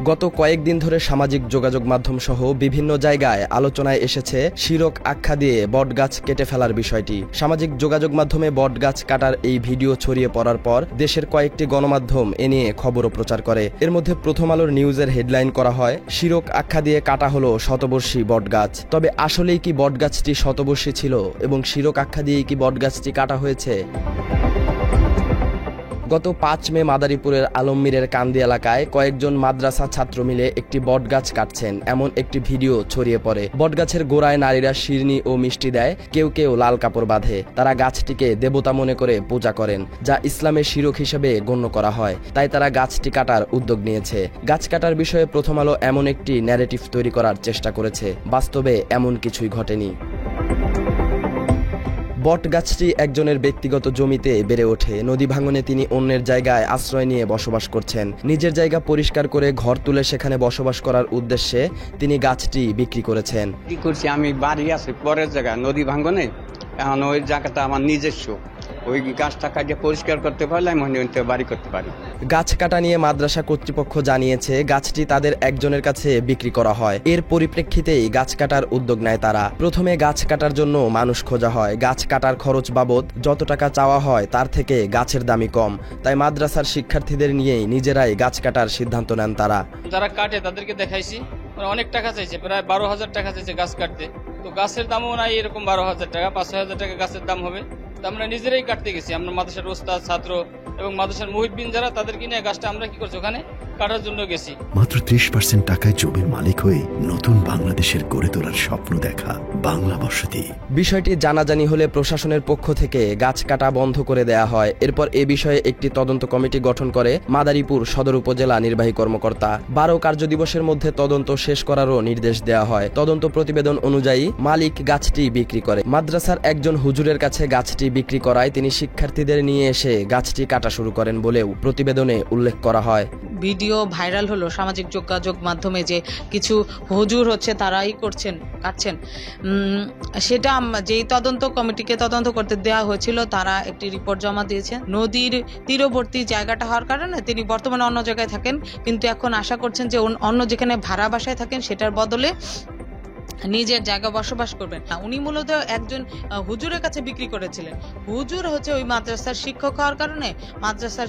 গত কয়েকদিন ধরে সামাজিক যোগাযোগ মাধ্যম সহ বিভিন্ন জায়গায় আলোচনায় এসেছে শিরক আখ্যা দিয়ে বটগাছ কেটে ফেলার বিষয়টি। সামাজিক যোগাযোগ মাধ্যমে বটগাছ কাটার এই ভিডিও ছড়িয়ে পড়ার পর দেশের কয়েকটি গণমাধ্যম এ নিয়ে খবরও প্রচার করে। এর মধ্যে প্রথম আলোর নিউজের হেডলাইন করা হয়, শিরক আখ্যা দিয়ে কাটা হলো শতবর্ষী বটগাছ। তবে আসলেই কি বটগাছটি শতবর্ষী ছিল এবং শিরক আখ্যা দিয়েই কি বটগাছটি কাটা হয়েছে? গত ৫ মে মাদারীপুরের আলমমীরের কান্দি এলাকায় কয়েকজন মাদ্রাসা ছাত্র মিলে একটি বটগাছ কাটছেন এমন একটি ভিডিও ছড়িয়ে পড়ে। বটগাছের গোড়ায় নারীরা শিরনি ও মিষ্টি দেয়, কেউ কেউ লাল কাপড় বাঁধে। তারা গাছটিকে দেবতা মনে করে পূজা করেন, যা ইসলামের শিরক হিসেবে গণ্য করা হয়। তাই তারা গাছটি কাটার উদ্যোগ নিয়েছে। গাছ কাটার বিষয়ে প্রথম আলো এমন একটি ন্যারেটিভ তৈরি করার চেষ্টা করেছে। বাস্তবে এমন কিছুই ঘটেনি। বটগাছটি একজনের ব্যক্তিগত জমিতে বেড়ে ওঠে। নদী ভাঙনে তিনি অন্যের জায়গায় আশ্রয় নিয়ে বসবাস করছেন। নিজের জায়গা পরিষ্কার করে ঘর তুলে সেখানে বসবাস করার উদ্দেশ্যে তিনি গাছটি বিক্রি করেছেন। কি করছি, আমি বাড়ি আছি পরের জায়গায় নদী ভাঙনে, এখন ওই জায়গাটা আমার নিজস্ব। ওই গাছটা কাটিয়ে পরিষ্কার করতে পারলে আমি বাড়ি করতে পারি। গাছ কাটা নিয়ে মাদ্রাসা কর্তৃপক্ষ জানিয়েছে গাছটি তাদের একজনের কাছে বিক্রি করা হয়। এর পরিপ্রেক্ষিতেই গাছ কাটার উদ্যোগ নেয় তারা। প্রথমে গাছ কাটার জন্য মানুষ খোঁজা হয়। গাছ কাটার খরচ বাবদ যত টাকা চাওয়া হয় তার থেকে গাছের দামই কম। তাই মাদ্রাসার শিক্ষার্থীদের নিয়েই নিজেরাই গাছ কাটার সিদ্ধান্ত নেন তারা। যারা কাটে তাদেরকে দেখাইছি, অনেক টাকা চাইছে, প্রায় 12,000 টাকা চাইছে গাছ কাটতে। তো গাছের দামও নাই এরকম 12,000 টাকা, 5,000 টাকা গাছের দাম হবে। আমরা নিজেরাই কাটতে গেছি। আমরা মাদ্রাসার ওস্তাদ, ছাত্র এবং মাদ্রাসার মুহিদ্দিন যারা, তাদেরকে নিয়ে গাছটা আমরা কি করছি ওখানে কাটার জন্য গেছি। মাত্র 30% টাকায় জমির মালিক হয়ে নতুন বাংলাদেশের গড়ে তোলার স্বপ্ন দেখা বাংলা বসতি। বিষয়টি জানাজানি হলে প্রশাসনের পক্ষ থেকে গাছ কাটা বন্ধ করে দেয়া হয়। এরপর এ বিষয়ে একটি তদন্ত কমিটি গঠন করে মাদারীপুর সদর উপজেলা নির্বাহী কর্মকর্তা। 12 কার্যদিবসের মধ্যে তদন্ত শেষ করারও নির্দেশ দেওয়া হয়। তদন্ত প্রতিবেদন অনুযায়ী মালিক গাছটি বিক্রি করে। মাদ্রাসার একজন হুজুরের কাছে গাছটি বিক্রি করায় তিনি শিক্ষার্থীদের নিয়ে এসে গাছটি কাটা শুরু করেন বলেও প্রতিবেদনে উল্লেখ করা হয়। ভিডিও ভাইরাল হলো সামাজিক যোগাযোগ মাধ্যমে যে কিছু হুজুর তারাই কাটছেন। সেটা যেই তদন্ত কমিটিকে তদন্ত করতে দেওয়া হয়েছিল তারা একটি রিপোর্ট জমা দিয়েছেন। নদীর তীরবর্তী জায়গাটা হওয়ার কারণে তিনি বর্তমানে অন্য জায়গায় থাকেন, কিন্তু এখন আশা করছেন যে অন্য যেখানে ভাড়া বাসায় থাকেন সেটার বদলে নিজের জায়গা বসবাস করবেন। উনি মূলত একজন হুজুরের কাছে বিক্রি করেছিলেন। হুজুর ওই মাদ্রাসার শিক্ষক হওয়ার কারণে মাদ্রাসার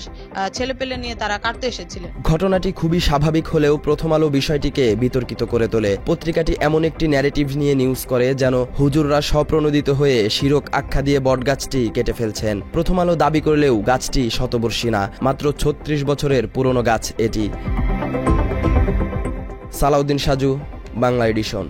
ছেলেপেলে নিয়ে তারা কাটতে এসেছিলেন। ঘটনাটি খুবই স্বাভাবিক হলেও প্রথম আলো বিষয়টিকে বিতর্কিত করে তোলে। পত্রিকাটি এমন একটি ন্যারেটিভ নিয়ে নিউজ করে যেন হুজুররা স্বপ্রণোদিত হয়ে শিরক আখ্যা দিয়ে বটগাছটি কেটে ফেলছেন। প্রথম আলো দাবি করলেও গাছটি শতবর্ষী না, মাত্র 36 বছরের পুরনো গাছ এটি। সালাউদ্দিন সাজু, বাংলা এডিশন।